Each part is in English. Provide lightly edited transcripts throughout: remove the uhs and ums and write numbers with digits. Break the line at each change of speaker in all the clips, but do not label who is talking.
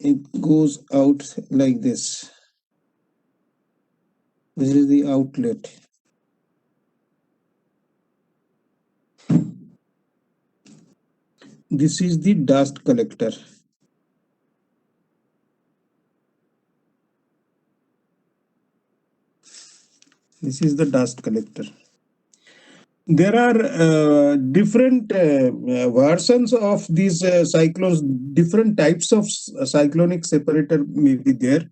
it goes out like this. This is the outlet. This is the dust collector. This is the dust collector. There are different versions of these cyclones. Different types of cyclonic separator may be there.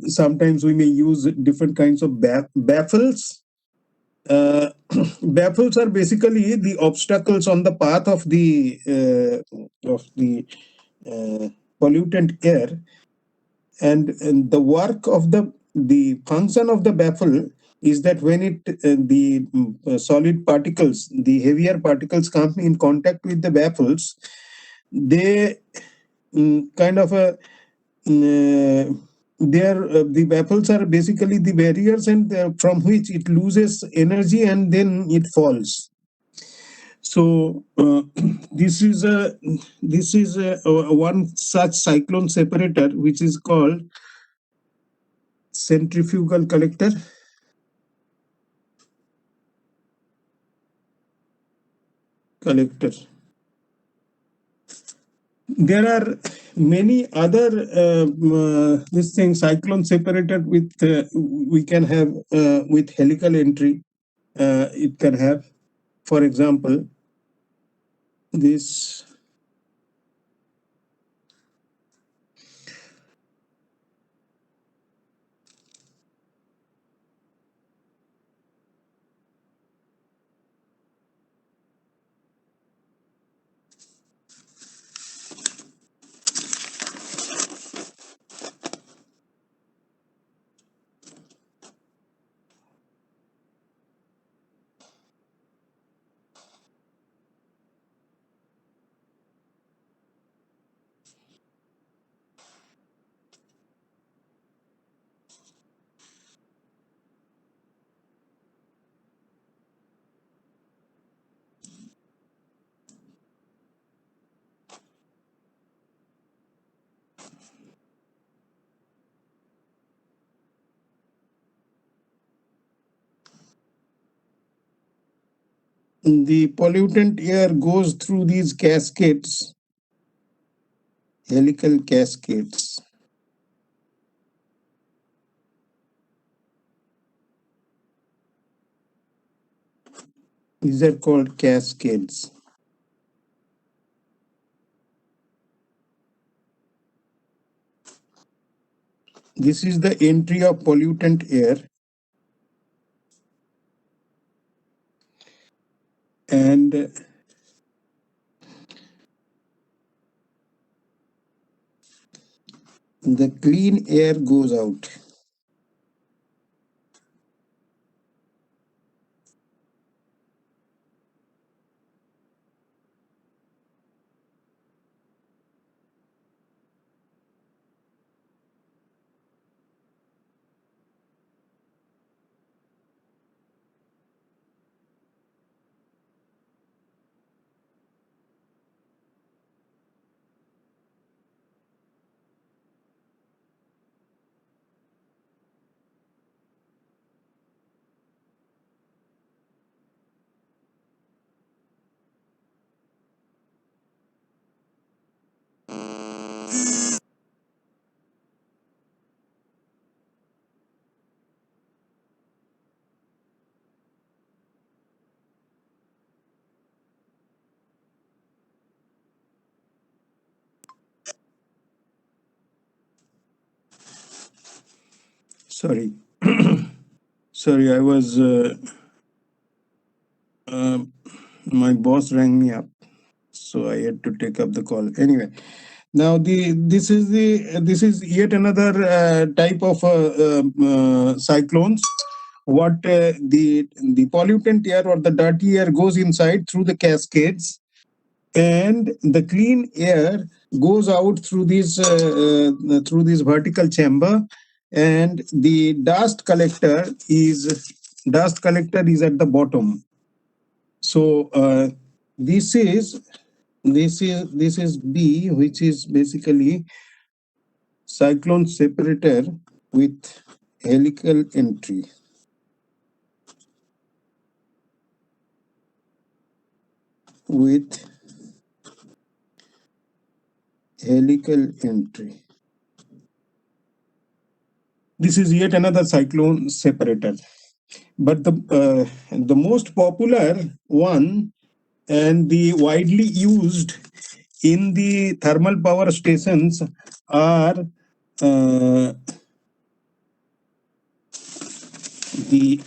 Sometimes we may use different kinds of baffles. Baffles are basically the obstacles on the path of the pollutant air, and the work of the function of the baffle is that when the solid particles, the heavier particles, come in contact with the baffles, they kind of a the baffles are basically the barriers, and from which it loses energy and then it falls. So this is one such cyclone separator, which is called centrifugal collector. There are many other this thing cyclone separator with we can have with helical entry. It can have, for example, this. The pollutant air goes through these cascades, helical cascades. These are called cascades. This is the entry of pollutant air, and the clean air goes out. Sorry. Sorry, I was my boss rang me up, so I had to take up the call. Anyway, now this is yet another type of cyclones. What the pollutant air or the dirty air goes inside through the cascades, and the clean air goes out through this vertical chamber, and the dust collector is at the bottom. So this is This is B, which is basically cyclone separator with helical entry. With helical entry. This is yet another cyclone separator. But the most popular one and the widely used in the thermal power stations are the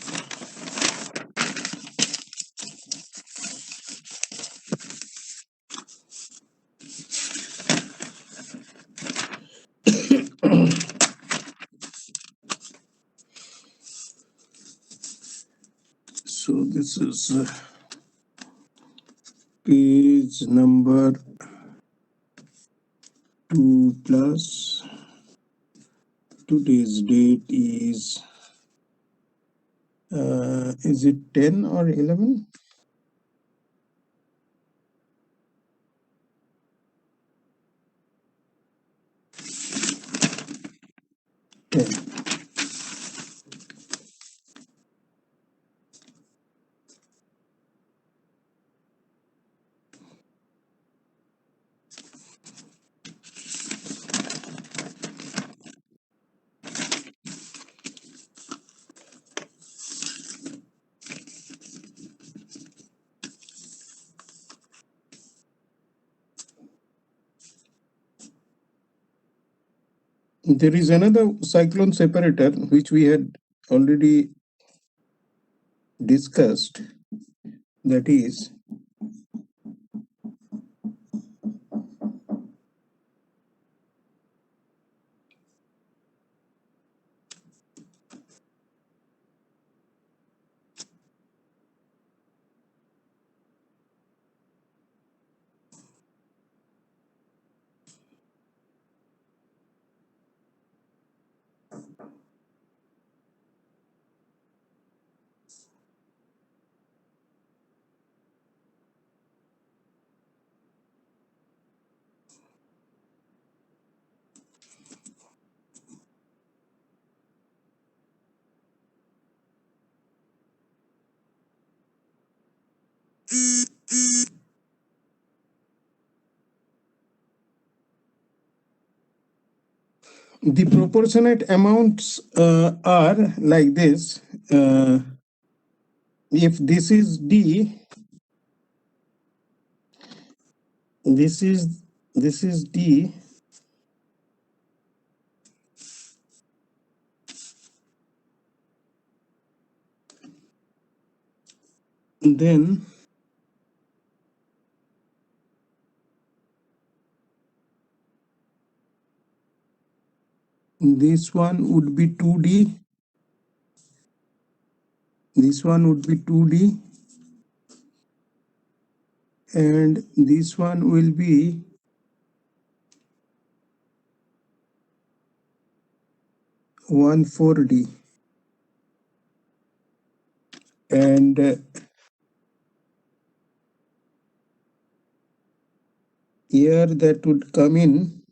so this is page number 2 plus today's date is it 10 or 11? 10. There is another cyclone separator which we had already discussed, that is the proportionate amounts are like this. If this is D, this is D, then this one would be 2D, this one would be 2D, and this one will be 1,4D. And here that would come in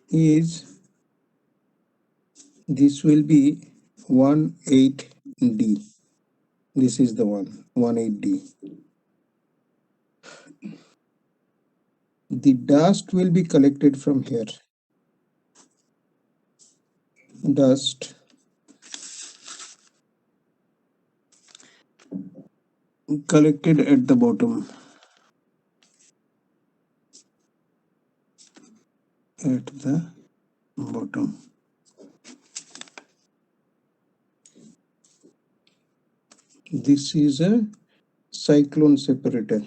is, this will be 18D. This is the one, 18D. The dust will be collected from here. Dust collected at the bottom. At the bottom. This is a cyclone separator.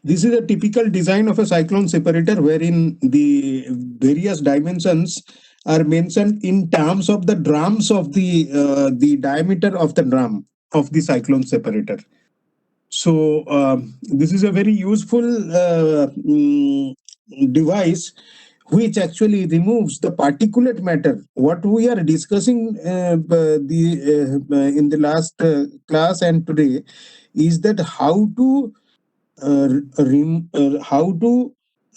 This is a typical design of a cyclone separator wherein the various dimensions are mentioned in terms of the drums of the diameter of the drum of the cyclone separator. So this is a very useful device which actually removes the particulate matter. What we are discussing in the last class and today is that how to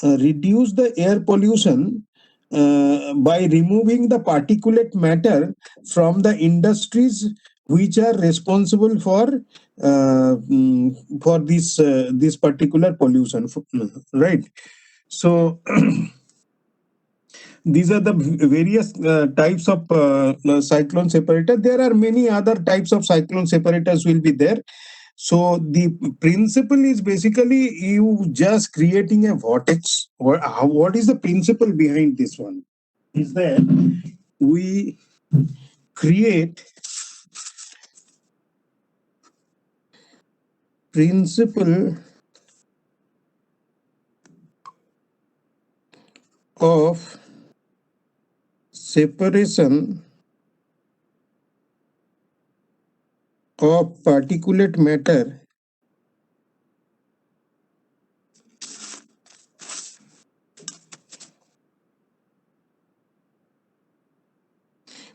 reduce the air pollution by removing the particulate matter from the industries which are responsible for this particular pollution, right? So these are the various types of cyclone separator. There are many other types of cyclone separators will be there. So the principle is basically you just creating a vortex. What is the principle behind this one? Is that we create principle of separation of particulate matter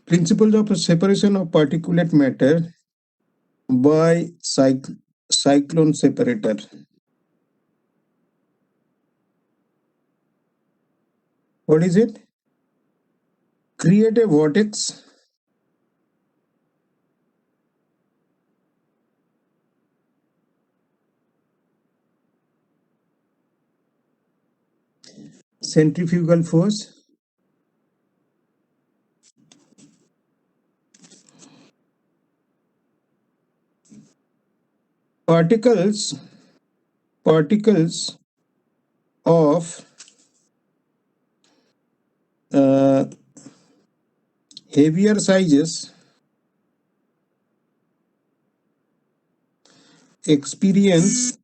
principles of separation of particulate matter by cyclone separator. What is it? Create a vortex centrifugal force particles of uh, heavier sizes experience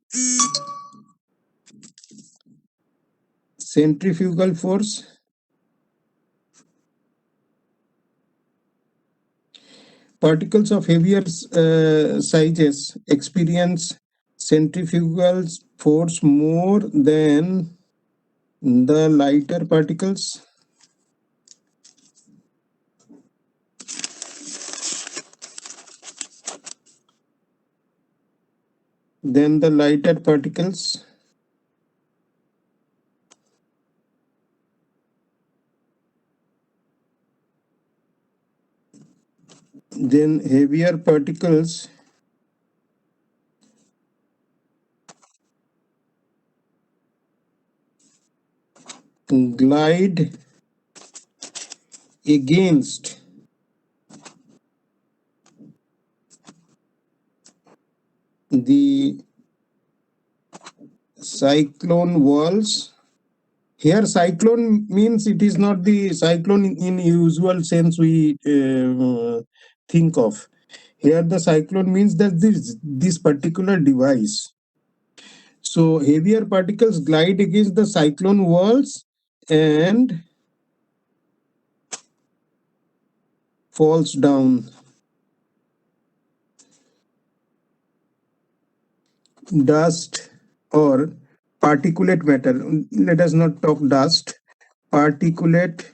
centrifugal force. Particles of heavier sizes experience centrifugal force more than the lighter particles. Than the lighter particles. Then heavier particles glide against the cyclone walls. Here cyclone means it is not the cyclone in usual sense we think of. Here the cyclone means that this particular device. So heavier particles glide against the cyclone walls and falls down. Dust or particulate matter. Let us not talk dust. Particulate,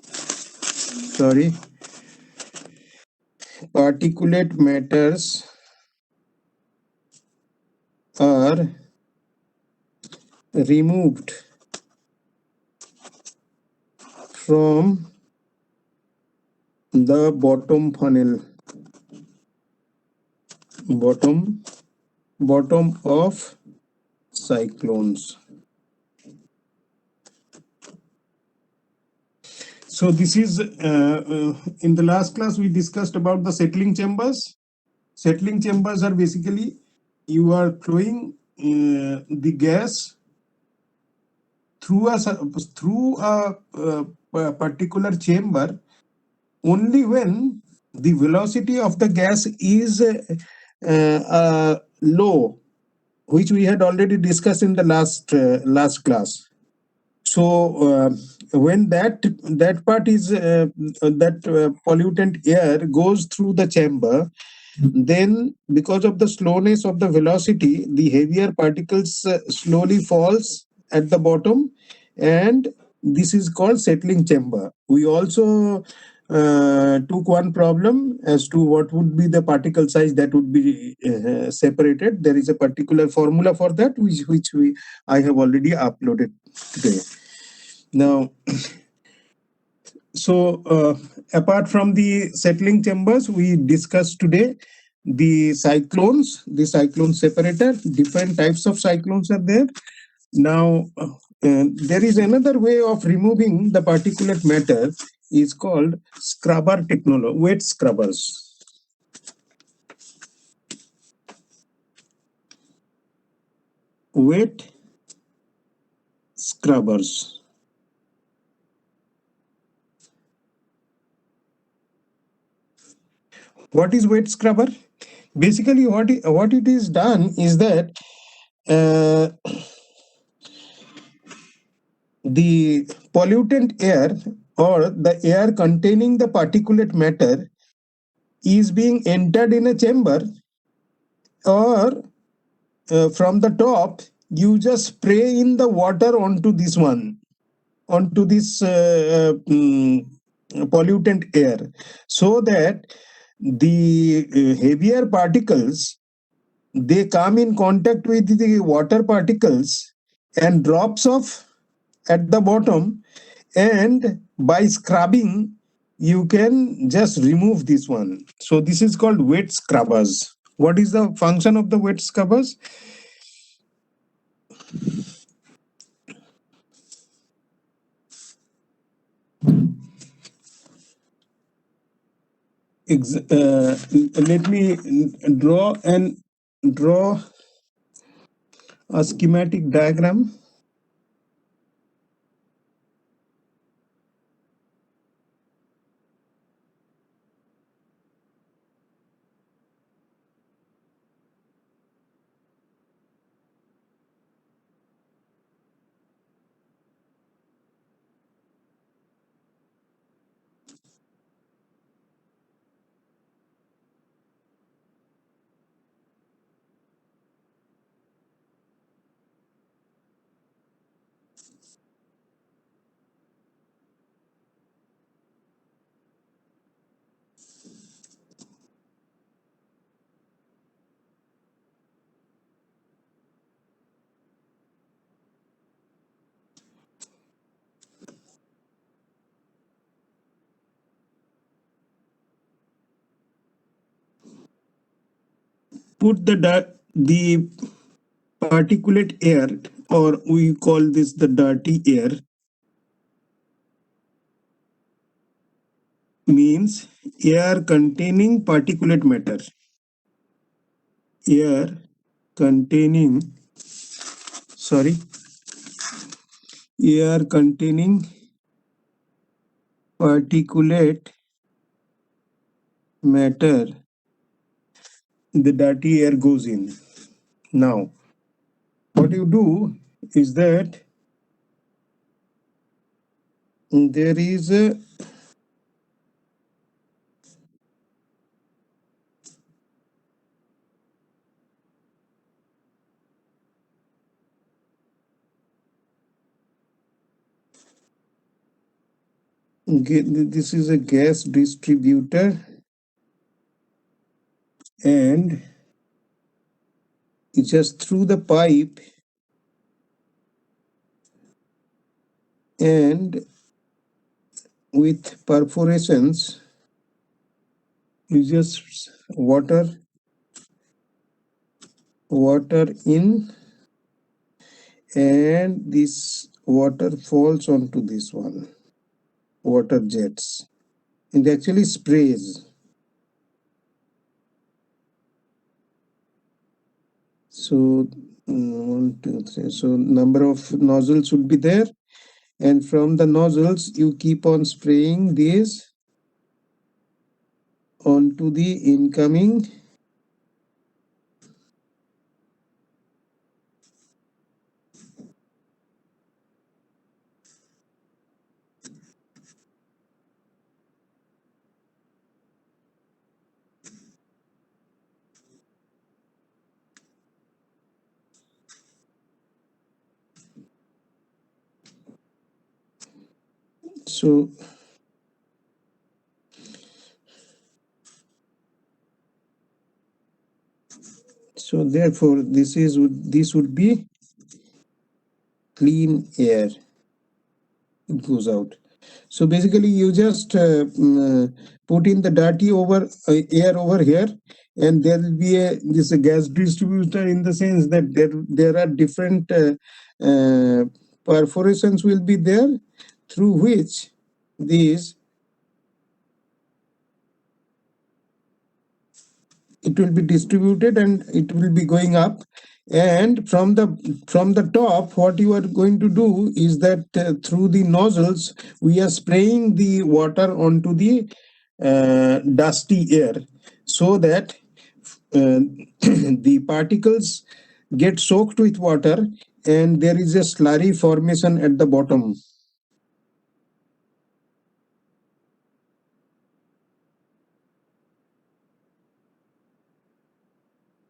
sorry, particulate matters are removed from the bottom funnel, bottom of cyclones. So this is in the last class we discussed about the settling chambers. Settling chambers are basically you are flowing the gas through a particular chamber only when the velocity of the gas is low, which we had already discussed in the last class. So when that part is that pollutant air goes through the chamber, Then, because of the slowness of the velocity, the heavier particles slowly falls at the bottom, and this is called settling chamber. We also took one problem as to what would be the particle size that would be separated. There is a particular formula for that, which we I have already uploaded today. Now, so apart from the settling chambers, we discussed today the cyclone separator. Different types of cyclones are there. Now, there is another way of removing the particulate matter is called scrubber technology, wet scrubbers. Wet scrubbers. What is wet scrubber? Basically, what it is done is that uh, the pollutant air or the air containing the particulate matter is being entered in a chamber, or from the top you just spray in the water onto this pollutant air, so that the heavier particles, they come in contact with the water particles and drops off at the bottom, and by scrubbing you can just remove this one. So this is called wet scrubbers. What is the function of the wet scrubbers? Let me draw a schematic diagram. Put the particulate air, or we call this the dirty air, means air containing particulate matter. Air containing, sorry, air containing particulate matter, the dirty air goes in. Now, what you do is that there is a this is a gas distributor, and just through the pipe, and with perforations you just water in, and this water falls onto this one, water jets, and actually sprays. So 1, 2, 3, so number of nozzles would be there, and from the nozzles you keep on spraying this onto the incoming So therefore this would be clean air. It goes out. So basically you just put in the dirty air over here, and there will be this gas distributor, in the sense that there are different perforations will be there, through which these it will be distributed and it will be going up. And from the top, what you are going to do is that through the nozzles we are spraying the water onto the dusty air, so that uh, the particles get soaked with water, and there is a slurry formation at the bottom.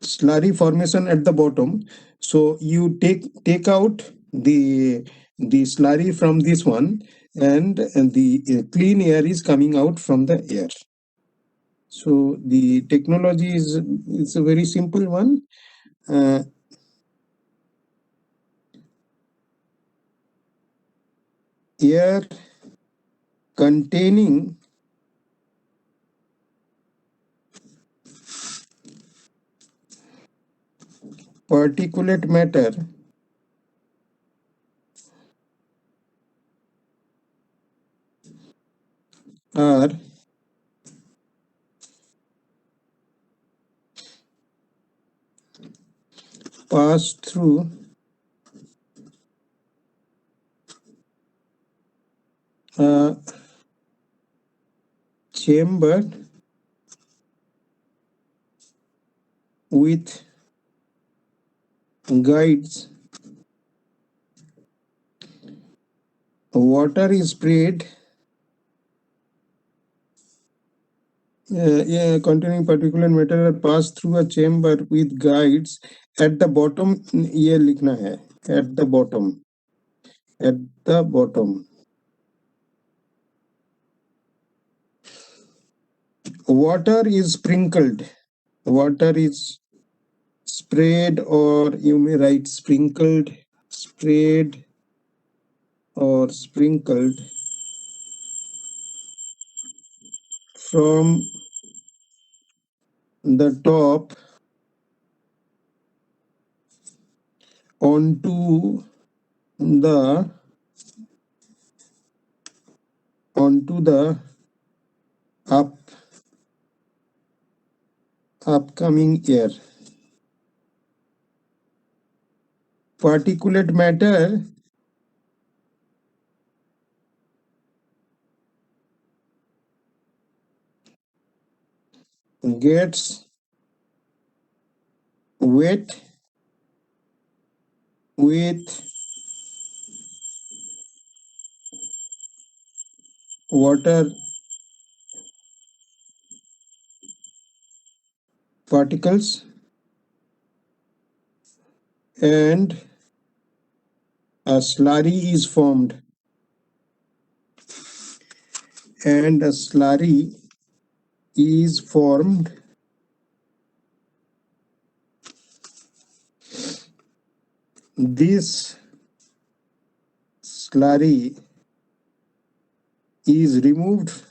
Slurry formation at the bottom. So you take out the slurry from this one, and the clean air is coming out from the air. So the technology is a very simple one. Air containing particulate matter are passed through a chamber with guides. Water is sprayed containing particulate matter are passed through a chamber with guides at the bottom. ये लिखना है at the bottom. At the bottom, water is sprinkled. Water is sprayed, or you may write sprinkled, sprayed, or sprinkled from the top onto the up upcoming air. Particulate matter gets wet with water particles, and a slurry is formed. And a slurry is formed. This slurry is removed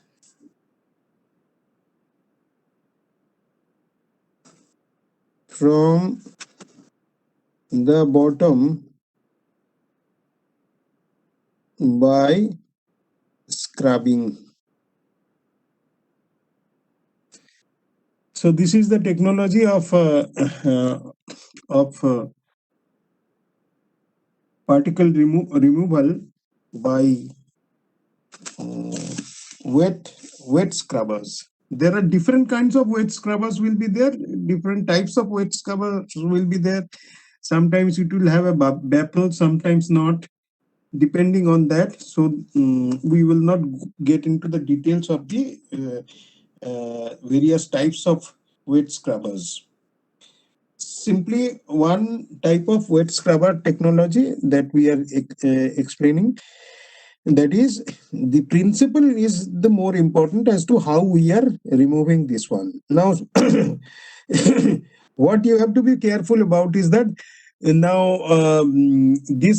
from the bottom by scrubbing. So this is the technology of particle removal by wet scrubbers. There are different kinds of wet scrubbers will be there. Different types of wet scrubbers will be there. Sometimes it will have a baffle, sometimes not, depending on that. So we will not get into the details of the various types of wet scrubbers. Simply one type of wet scrubber technology that we are explaining. That is, the principle is the more important as to how we are removing this one. Now, what you have to be careful about is that now the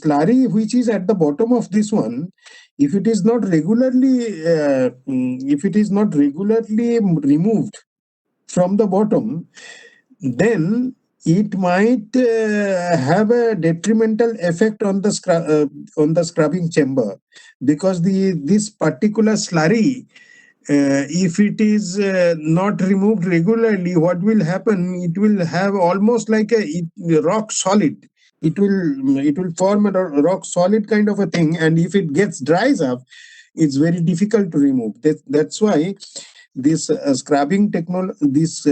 slurry which is at the bottom of this one, if it is not regularly removed from the bottom, then it might have a detrimental effect on on the scrubbing chamber, because the this particular slurry, if it is not removed regularly, what will happen? It will have almost like rock solid. It will form a rock solid kind of a thing, and if it gets dries up, it's very difficult to remove. That's why this scrubbing technology, this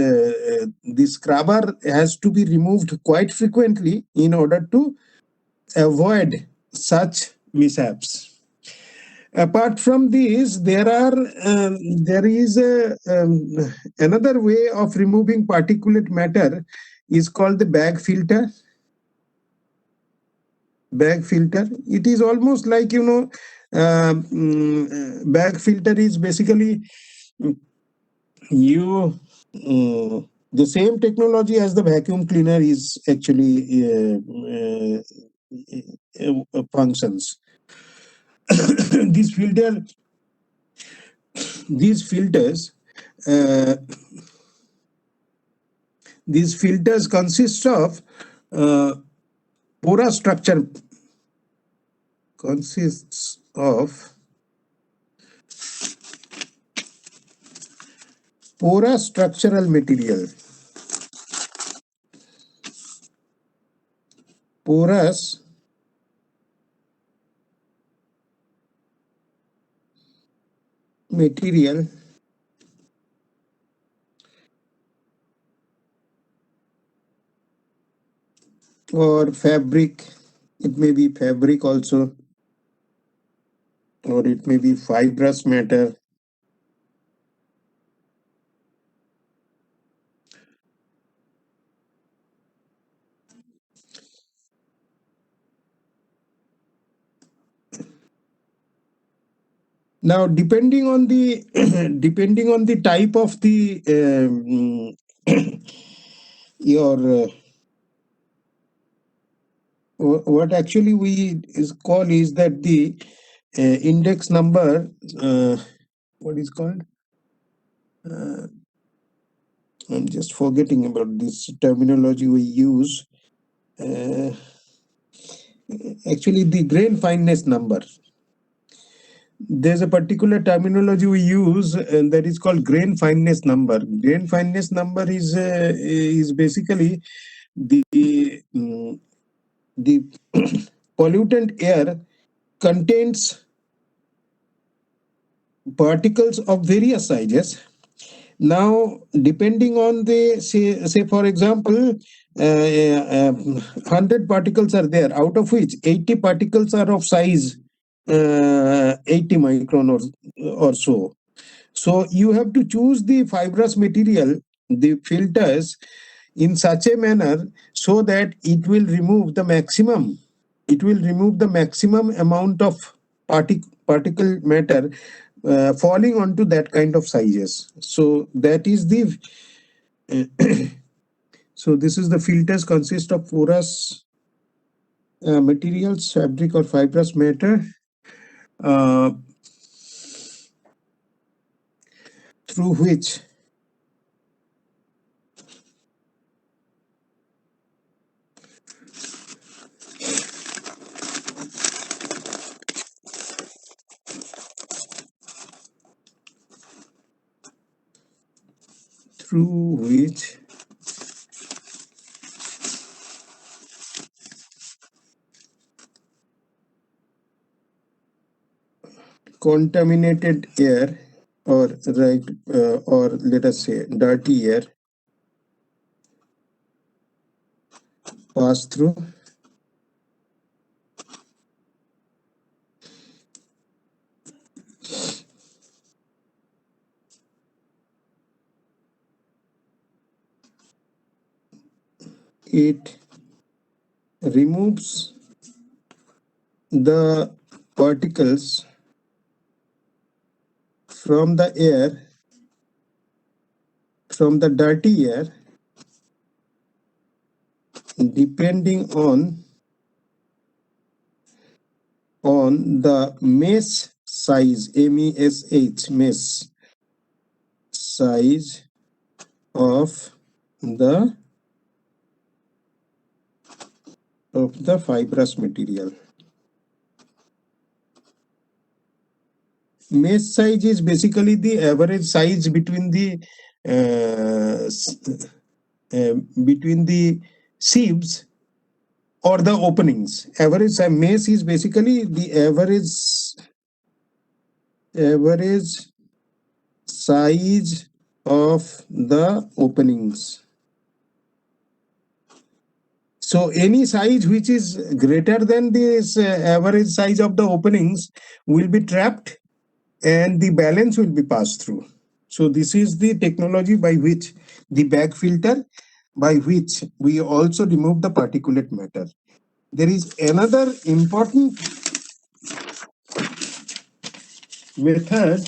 scrubber has to be removed quite frequently in order to avoid such mishaps. Apart from this, there is another way of removing particulate matter, is called the bag filter. Bag filter. It is almost like, bag filter is basically, you the same technology as the vacuum cleaner is actually functions. these filter these filters uh, these filters uh, porous structure consists of porous structural material. Porous material or fabric. It may be fabric also, or it may be fibrous matter. Now, depending on the depending on the type of the your what actually we is call is that the index number, what is called, uh, I'm just forgetting about this terminology we use. uh, Actually, the grain fineness number. There's a particular terminology we use, and that is called grain fineness number. Grain fineness number is basically the the pollutant air contains particles of various sizes. Now, depending on the, say for example, 100 particles are there, out of which 80 particles are of size 80 micron or so. So you have to choose the fibrous material, the filters, in such a manner so that it will remove the maximum amount of particle matter falling onto that kind of sizes. So that is the so this is the filters consist of porous materials, fabric or fibrous matter, uh, through which through which contaminated air, or right, or let us say dirty air, pass through. It removes the particles from the air, from the dirty air, depending on the mesh size, mesh, mesh size of the fibrous material. Mesh size is basically the average size between the uh, between the sieves or the openings. Average mesh is basically the average size of the openings. So any size which is greater than this average size of the openings will be trapped and the balance will be passed through. So this is the technology by which the bag filter, by which we also remove the particulate matter. There is another important method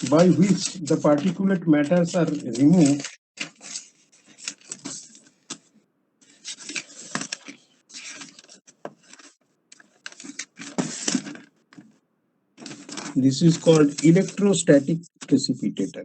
by which the particulate matters are removed. This is called electrostatic precipitator.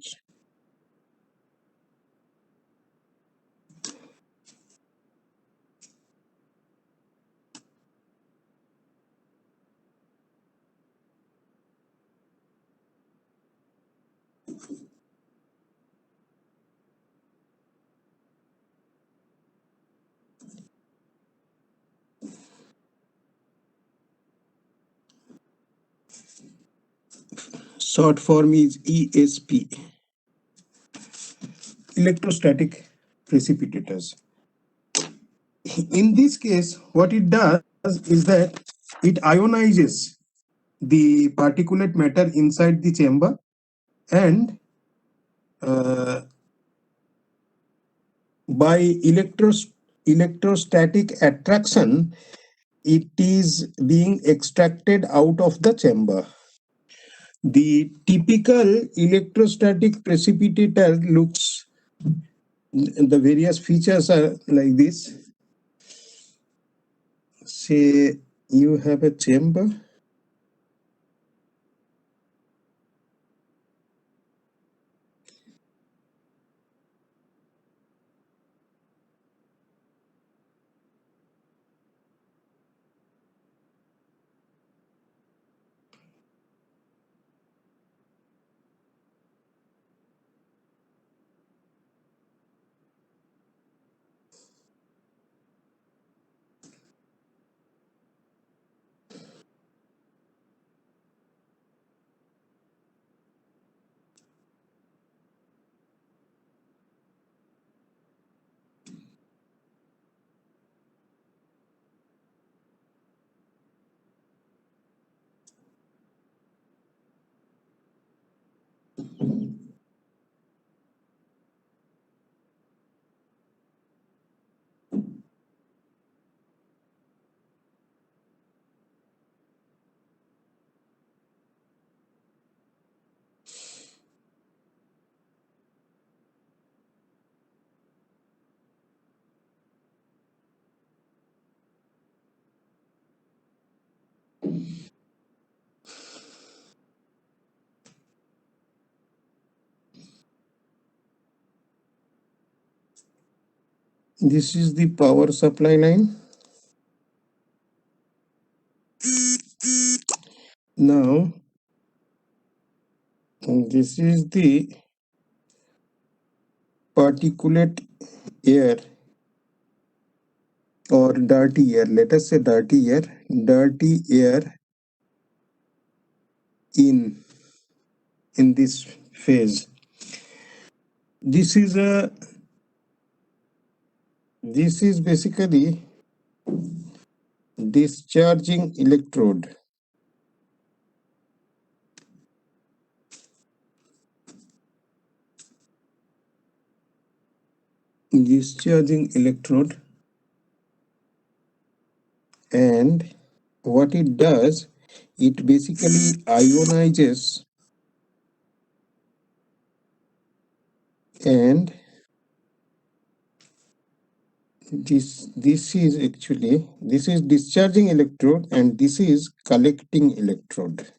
Short form is ESP, electrostatic precipitators. In this case, what it does is that it ionizes the particulate matter inside the chamber, and by electrostatic attraction, it is being extracted out of the chamber. The typical electrostatic precipitator looks, the various features are like this. Say you have a chamber, this is the power supply line. Now this is the particulate air or dirty air, let us say dirty air in this phase. This is basically discharging electrode. Discharging electrode and what it does, it basically ionizes, and this is actually, this is discharging electrode and this is collecting electrode.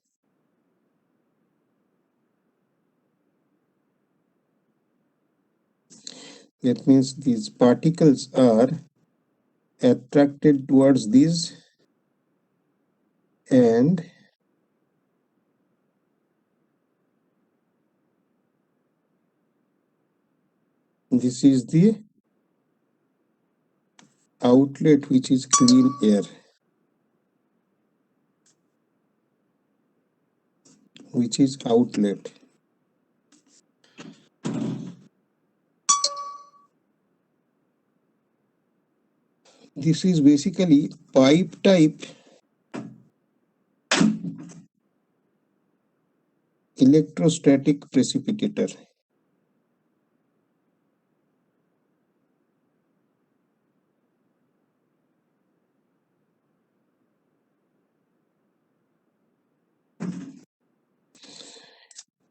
That means these particles are attracted towards these, and this is the outlet, which is clean air, which is outlet. This is basically pipe type electrostatic precipitator.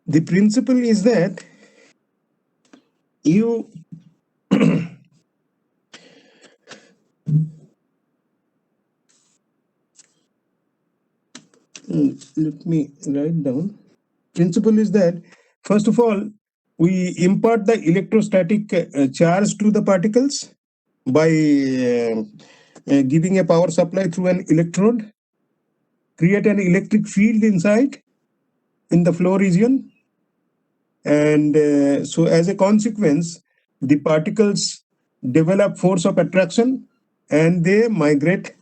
The principle is that you let me write down. Principle is that, first of all, we impart the electrostatic charge to the particles by giving a power supply through an electrode, create an electric field inside in the flow region, and so as a consequence, the particles develop force of attraction and they migrate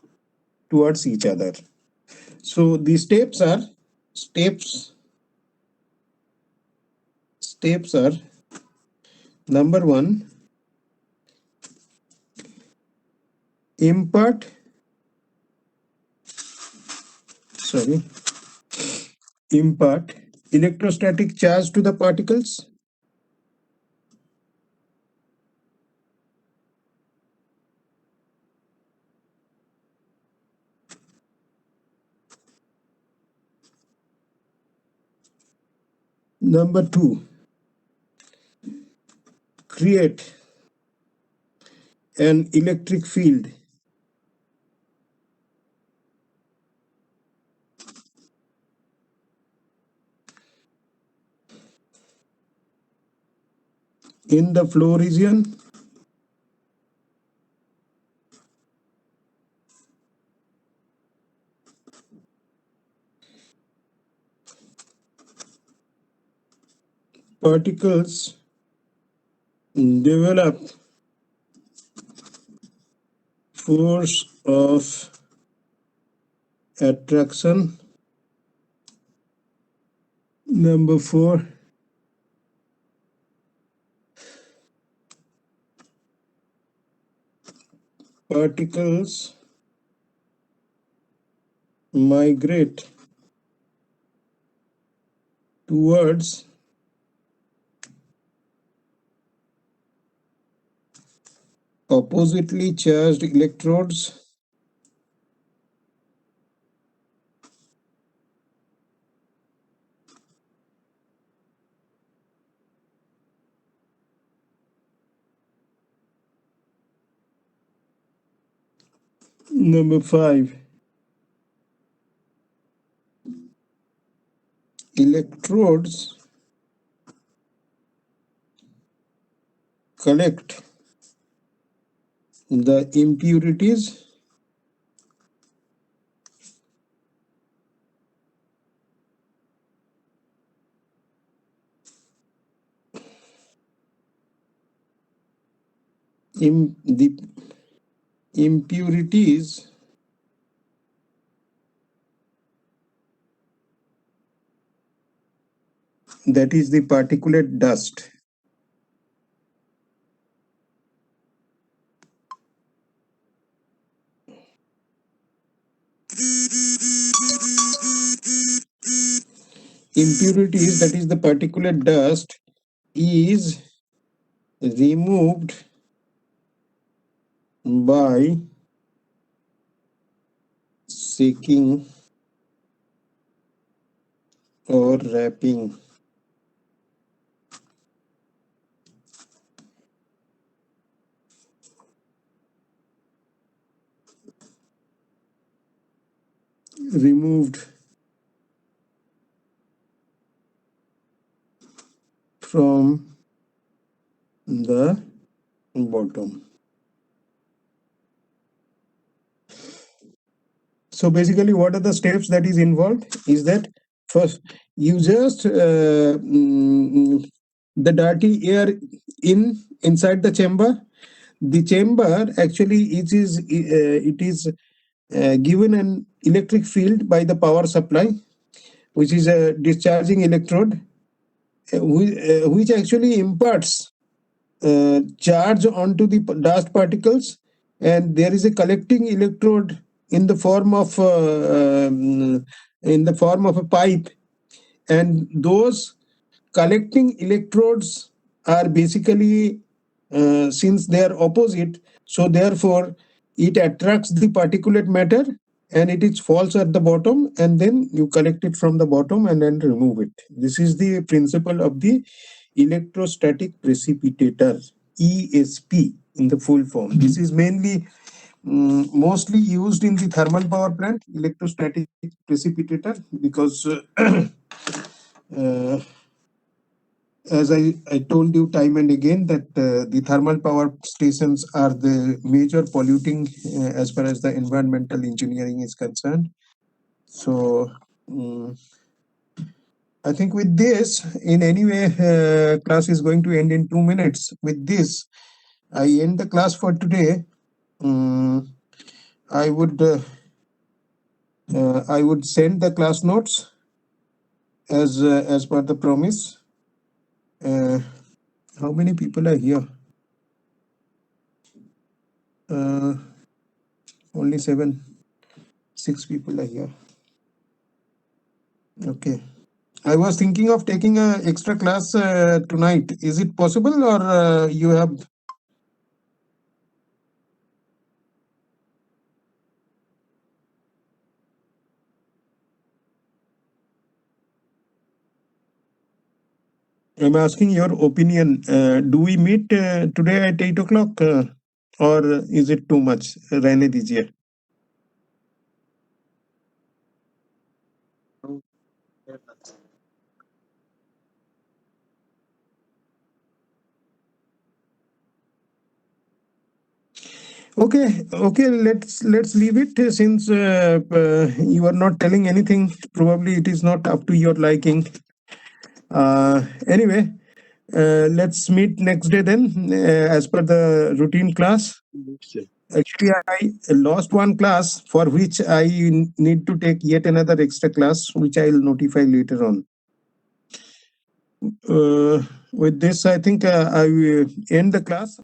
towards each other. So the steps are number one, impart electrostatic charge to the particles. Number two, create an electric field in the flow region particles develop force of attraction. Number four, particles migrate towards oppositely charged electrodes. Number five, electrodes collect the impurities in the impurities that is the particulate dust. Impurities, that is the particulate dust, is removed by shaking or wrapping. Removed from the bottom. So basically, what are the steps that is involved? Is that first you just the dirty air inside the chamber. The chamber actually it is given an electric field by the power supply, which is a discharging electrode, which actually imparts charge onto the dust particles, and there is a collecting electrode in the form of a pipe, and those collecting electrodes are basically since they are opposite, so therefore it attracts the particulate matter and it is falls at the bottom, and then you collect it from the bottom and then remove it. This is the principle of the electrostatic precipitator, ESP in the full form. This is mainly mostly used in the thermal power plant, electrostatic precipitator, because as I told you time and again that the thermal power stations are the major polluting as far as the environmental engineering is concerned. So I think with this, in any way, class is going to end in 2 minutes. With this, I end the class for today. I would send the class notes as per the promise. How many people are here? Only 6 people are here. Okay. I was thinking of taking a extra class tonight. Is it possible, or you have? I'm asking your opinion. Do we meet today at 8 o'clock, or is it too much? रहने दीजिए. Okay, let's leave it since you are not telling anything. Probably it is not up to your liking. Anyway, let's meet next day then, as per the routine class. Actually, I lost one class for which I need to take yet another extra class, which I will notify later on. With this, I think I will end the class.